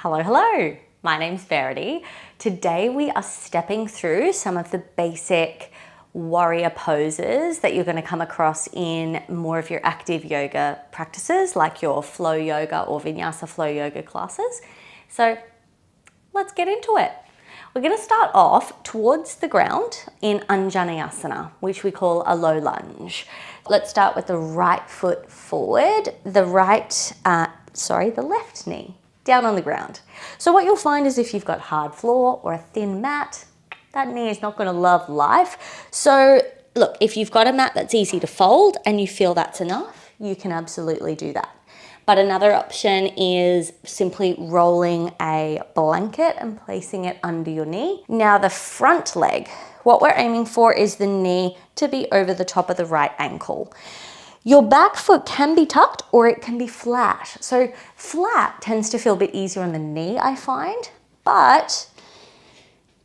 Hello, hello. My name's Verity. Today we are stepping through some of the basic warrior poses that you're going to come across in more of your active yoga practices, like your flow yoga or vinyasa flow yoga classes. So let's get into it. We're going to start off towards the ground in Anjaneyasana, which we call a low lunge. Let's start with the right foot forward, the left knee down on the ground. So what you'll find is if you've got hard floor or a thin mat, that knee is not going to love life. So look, if you've got a mat that's easy to fold and you feel that's enough, you can absolutely do that. But another option is simply rolling a blanket and placing it under your knee. Now the front leg, what we're aiming for is the knee to be over the top of the right ankle. Your back foot can be tucked or it can be flat. So flat tends to feel a bit easier on the knee, I find, but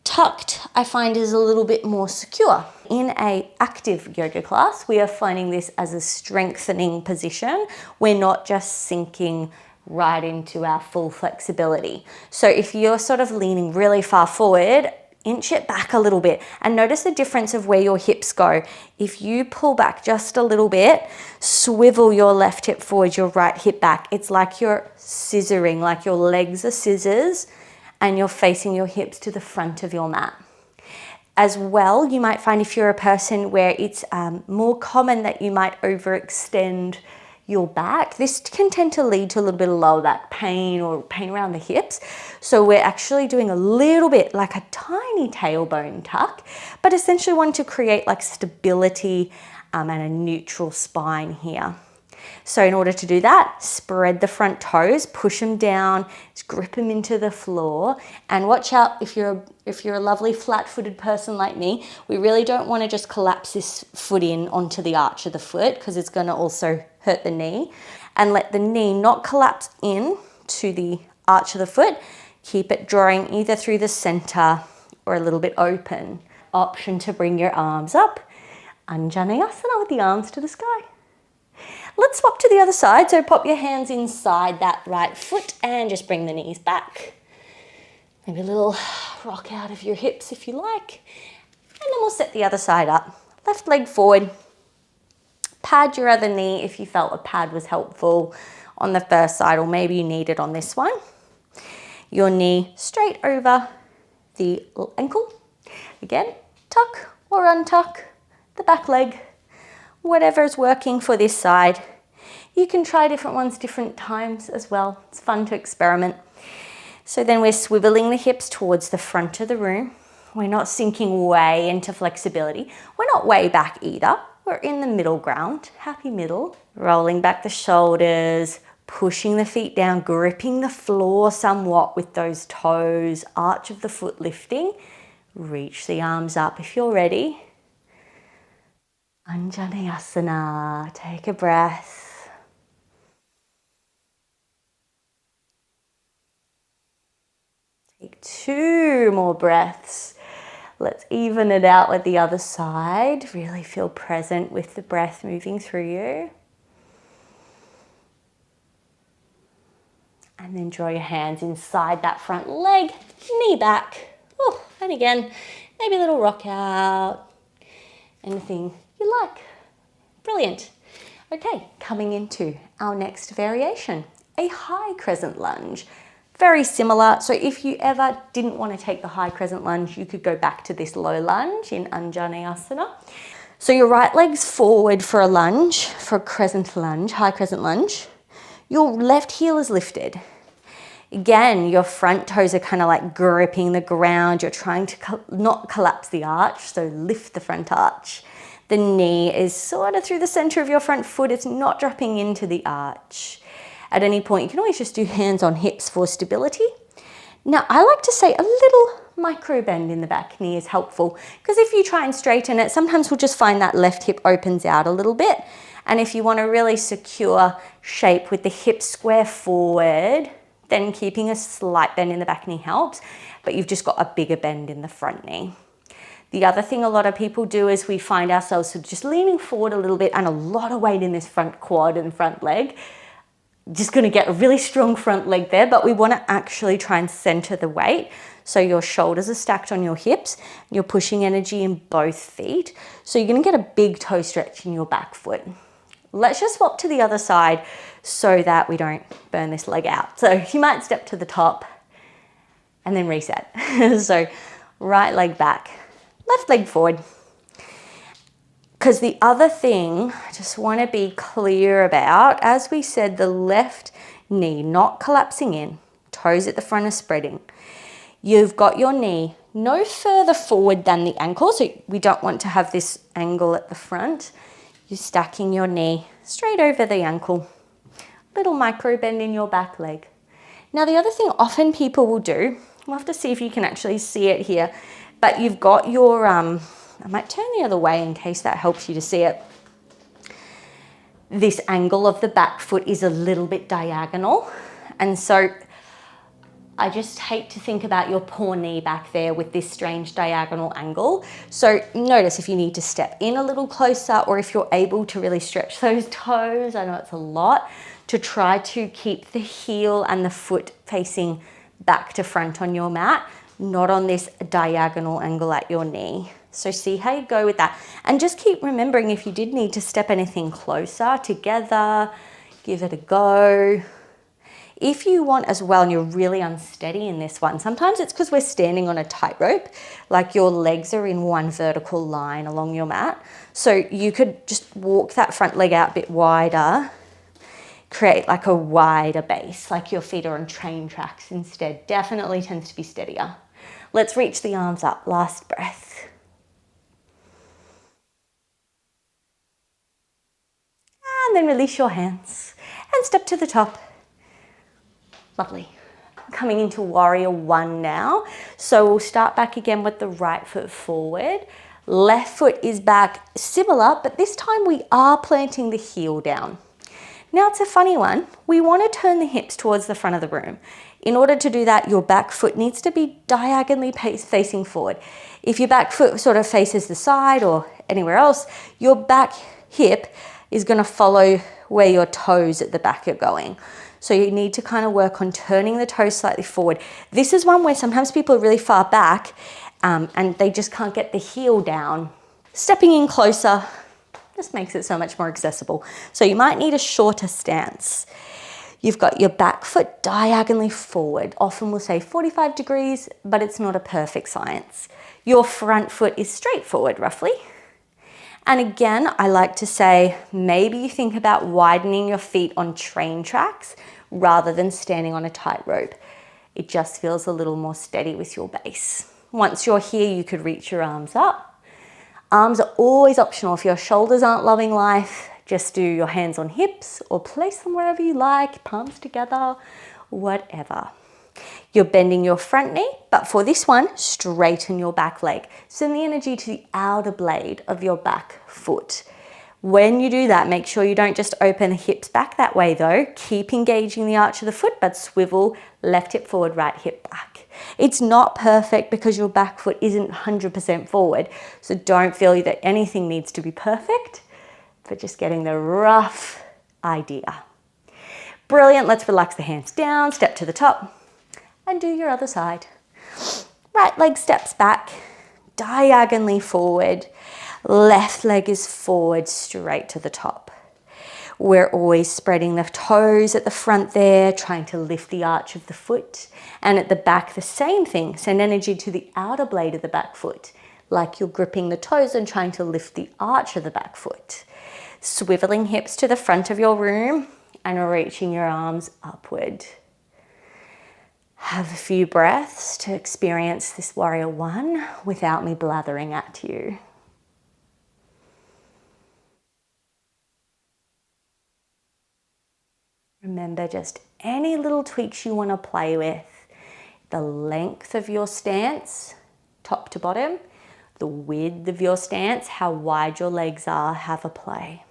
tucked, I find, is a little bit more secure. In an active yoga class, we are finding this as a strengthening position. We're not just sinking right into our full flexibility. So if you're sort of leaning really far forward, inch it back a little bit and notice the difference of where your hips go. If you pull back just a little bit, swivel your left hip forward, your right hip back. It's like you're scissoring, like your legs are scissors and you're facing your hips to the front of your mat. As well, you might find if you're a person where it's more common that you might overextend your back, this can tend to lead to a little bit of lower back pain or pain around the hips. So we're actually doing a little bit like a tiny tailbone tuck, but essentially wanting to create like stability and a neutral spine here. So in order to do that, spread the front toes, push them down, grip them into the floor, and watch out if you're a lovely flat-footed person like me, we really don't want to just collapse this foot in onto the arch of the foot because it's going to also hurt the knee. And let the knee not collapse in to the arch of the foot. Keep it drawing either through the center or a little bit open. Option to bring your arms up. Anjaneyasana with the arms to the sky. Let's swap to the other side. So pop your hands inside that right foot and just bring the knees back. Maybe a little rock out of your hips if you like. And then we'll set the other side up. Left leg forward. Pad your other knee if you felt a pad was helpful on the first side, or maybe you need it on this one. Your knee straight over the ankle. Again, tuck or untuck the back leg. Whatever is working for this side. You can try different ones different times as well. It's fun to experiment. So then we're swiveling the hips towards the front of the room. We're not sinking way into flexibility. We're not way back either. We're in the middle ground, happy middle. Rolling back the shoulders, pushing the feet down, gripping the floor somewhat with those toes, arch of the foot lifting. Reach the arms up if you're ready. Anjaneyasana, take a breath. Take 2 more breaths. Let's even it out with the other side. Really feel present with the breath moving through you. And then draw your hands inside that front leg, knee back. Oh, and again, maybe a little rock out. Anything you like. Brilliant. Okay, coming into our next variation, a high crescent lunge. Very similar. So if you ever didn't want to take the high crescent lunge, you could go back to this low lunge in Anjaneyasana. So your right leg's forward for a lunge, for a crescent lunge, high crescent lunge. Your left heel is lifted. Again, your front toes are kind of like gripping the ground. You're trying to not collapse the arch, so lift the front arch. The knee is sort of through the center of your front foot. It's not dropping into the arch. At any point, you can always just do hands on hips for stability. Now, I like to say a little micro bend in the back knee is helpful because if you try and straighten it, sometimes we'll just find that left hip opens out a little bit. And if you want a really secure shape with the hips square forward, then keeping a slight bend in the back knee helps, but you've just got a bigger bend in the front knee. The other thing a lot of people do is we find ourselves sort of just leaning forward a little bit and a lot of weight in this front quad and front leg. Just going to get a really strong front leg there, but we want to actually try and center the weight. So your shoulders are stacked on your hips, and you're pushing energy in both feet. So you're going to get a big toe stretch in your back foot. Let's just swap to the other side so that we don't burn this leg out. So you might step to the top and then reset. So right leg back, left leg forward. Because the other thing I just want to be clear about, as we said, the left knee not collapsing in, toes at the front are spreading. You've got your knee no further forward than the ankle, so we don't want to have this angle at the front. You're stacking your knee straight over the ankle. Little micro bend in your back leg. Now the other thing often people will do, we'll have to see if you can actually see it here, but you've got your, I might turn the other way in case that helps you to see it. This angle of the back foot is a little bit diagonal, and so I just hate to think about your poor knee back there with this strange diagonal angle. So notice if you need to step in a little closer, or if you're able to really stretch those toes, I know it's a lot, to try to keep the heel and the foot facing back to front on your mat, not on this diagonal angle at your knee. So see how you go with that. And just keep remembering, if you did need to step anything closer together, give it a go. If you want as well, and you're really unsteady in this one, sometimes it's because we're standing on a tightrope, like your legs are in one vertical line along your mat. So you could just walk that front leg out a bit wider, create like a wider base, like your feet are on train tracks instead. Definitely tends to be steadier. Let's reach the arms up, last breath. And then release your hands and step to the top. Lovely. Coming into warrior one now. So we'll start back again with the right foot forward. Left foot is back, similar, but this time we are planting the heel down. Now it's a funny one. We want to turn the hips towards the front of the room. In order to do that, your back foot needs to be diagonally facing forward. If your back foot sort of faces the side or anywhere else, your back hip is going to follow where your toes at the back are going. So you need to kind of work on turning the toes slightly forward. This is one where sometimes people are really far back and they just can't get the heel down. Stepping in closer just makes it so much more accessible. So you might need a shorter stance. You've got your back foot diagonally forward. Often we'll say 45 degrees, but it's not a perfect science. Your front foot is straight forward roughly. And again, I like to say, maybe you think about widening your feet on train tracks rather than standing on a tightrope. It just feels a little more steady with your base. Once you're here, you could reach your arms up. Arms are always optional. If your shoulders aren't loving life, just do your hands on hips or place them wherever you like, palms together, whatever. You're bending your front knee, but for this one, straighten your back leg. Send the energy to the outer blade of your back foot. When you do that, make sure you don't just open the hips back that way though. Keep engaging the arch of the foot, but swivel left hip forward, right hip back. It's not perfect because your back foot isn't 100% forward, so don't feel that anything needs to be perfect, but just getting the rough idea. Brilliant, let's relax the hands down, step to the top, and do your other side. Right leg steps back, diagonally forward. Left leg is forward, straight to the top. We're always spreading the toes at the front there, trying to lift the arch of the foot. And at the back, the same thing. Send energy to the outer blade of the back foot, like you're gripping the toes and trying to lift the arch of the back foot. Swiveling hips to the front of your room and reaching your arms upward. Have a few breaths to experience this warrior one without me blathering at you. Remember just any little tweaks you want to play with. The length of your stance, top to bottom, the width of your stance, how wide your legs are, have a play.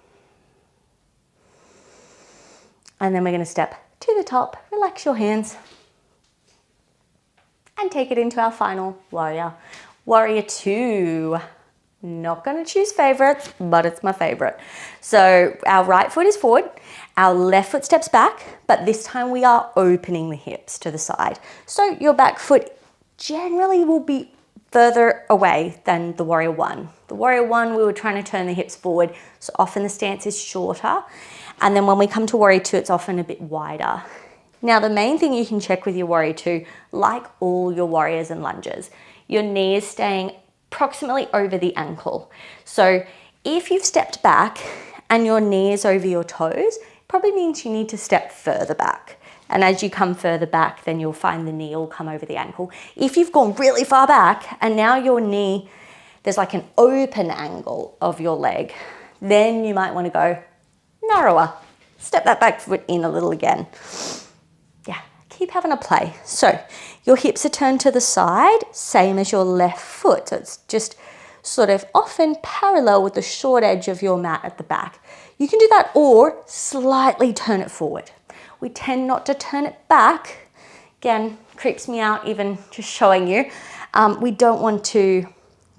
And then we're going to step to the top, relax your hands, and take it into our final warrior. Warrior two. Not going to choose favorites, but it's my favorite. So our right foot is forward, our left foot steps back, but this time we are opening the hips to the side. So your back foot generally will be further away than the warrior one. The warrior one, we were trying to turn the hips forward, so often the stance is shorter. And then when we come to warrior two, it's often a bit wider. Now, the main thing you can check with your warrior two, like all your warriors and lunges, your knee is staying approximately over the ankle. So if you've stepped back and your knee is over your toes, it probably means you need to step further back. And as you come further back, then you'll find the knee will come over the ankle. If you've gone really far back and now your knee, there's like an open angle of your leg, then you might want to go narrower. Step that back foot in a little again. Yeah, keep having a play. So your hips are turned to the side, same as your left foot. So it's just sort of often parallel with the short edge of your mat at the back. You can do that or slightly turn it forward. We tend not to turn it back. Again, creeps me out even just showing you. We don't want to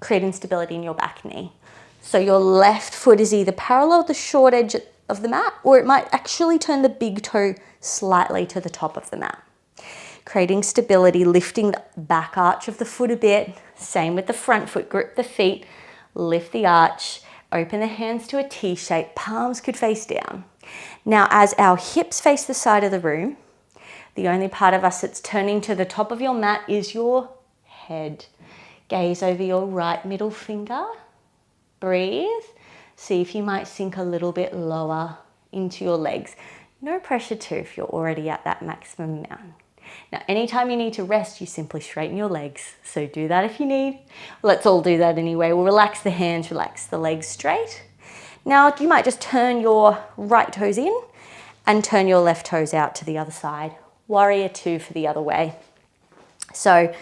create instability in your back knee. So your left foot is either parallel with the short edge of the mat, or it might actually turn the big toe slightly to the top of the mat. Creating stability, lifting the back arch of the foot a bit. Same with the front foot, grip the feet, lift the arch, open the hands to a T shape, palms could face down. Now, as our hips face the side of the room, the only part of us that's turning to the top of your mat is your head. Gaze over your right middle finger. Breathe. See if you might sink a little bit lower into your legs. No pressure to if you're already at that maximum amount. Now, anytime you need to rest, you simply straighten your legs. So do that if you need. Let's all do that anyway. We'll relax the hands, relax the legs straight. Now, you might just turn your right toes in and turn your left toes out to the other side. Warrior two for the other way. So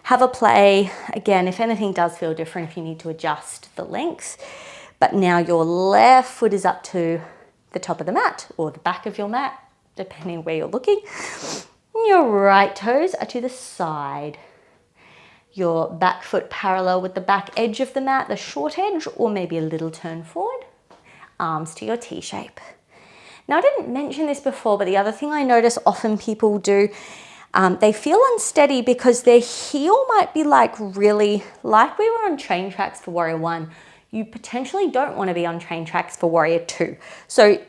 have a play. Again, if anything does feel different, if you need to adjust the length. But now your left foot is up to the top of the mat or the back of your mat, depending where you're looking. Your right toes are to the side. Your back foot parallel with the back edge of the mat, the short edge, or maybe a little turn forward. Arms to your T shape. Now, I didn't mention this before, but the other thing I notice often people do, they feel unsteady because their heel might be like really, like we were on train tracks for warrior one, you potentially don't want to be on train tracks for warrior two. So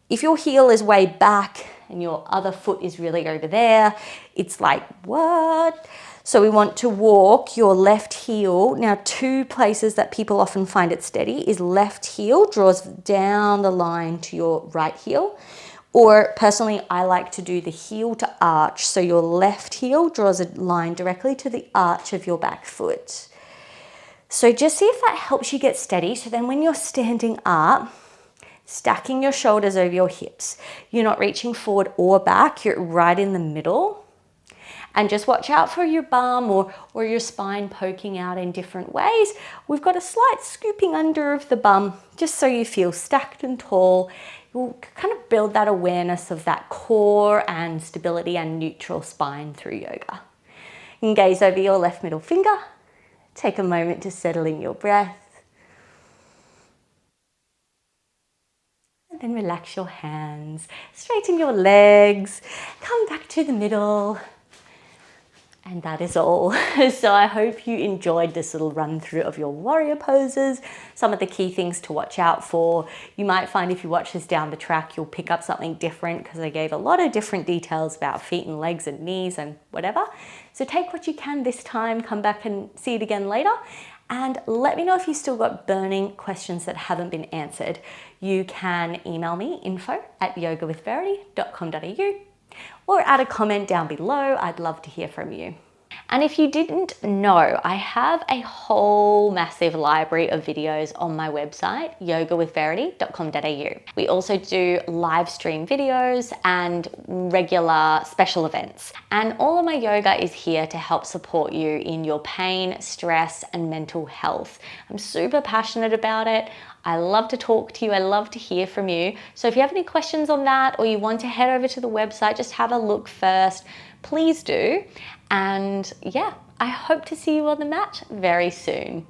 if your heel is way back and your other foot is really over there, it's like, what? So we want to walk your left heel. Now, two places that people often find it steady is left heel draws down the line to your right heel. Or personally, I like to do the heel to arch. So your left heel draws a line directly to the arch of your back foot. So just see if that helps you get steady. So then when you're standing up, stacking your shoulders over your hips, you're not reaching forward or back, you're right in the middle. And just watch out for your bum or your spine poking out in different ways. We've got a slight scooping under of the bum, just so you feel stacked and tall. You'll kind of build that awareness of that core and stability and neutral spine through yoga. You can gaze over your left middle finger. Take a moment to settle in your breath. And then relax your hands, straighten your legs, come back to the middle. And that is all. So I hope you enjoyed this little run through of your warrior poses, some of the key things to watch out for. You might find if you watch this down the track, you'll pick up something different because I gave a lot of different details about feet and legs and knees and whatever. So take what you can this time, come back and see it again later. And let me know if you still got burning questions that haven't been answered. You can email me info@yogawithverity.com.au or add a comment down below. I'd love to hear from you. And if you didn't know, I have a whole massive library of videos on my website, yogawithverity.com.au. We also do live stream videos and regular special events. And all of my yoga is here to help support you in your pain, stress, and mental health. I'm super passionate about it. I love to talk to you. I love to hear from you. So if you have any questions on that or you want to head over to the website, just have a look first, please do. And yeah, I hope to see you on the mat very soon.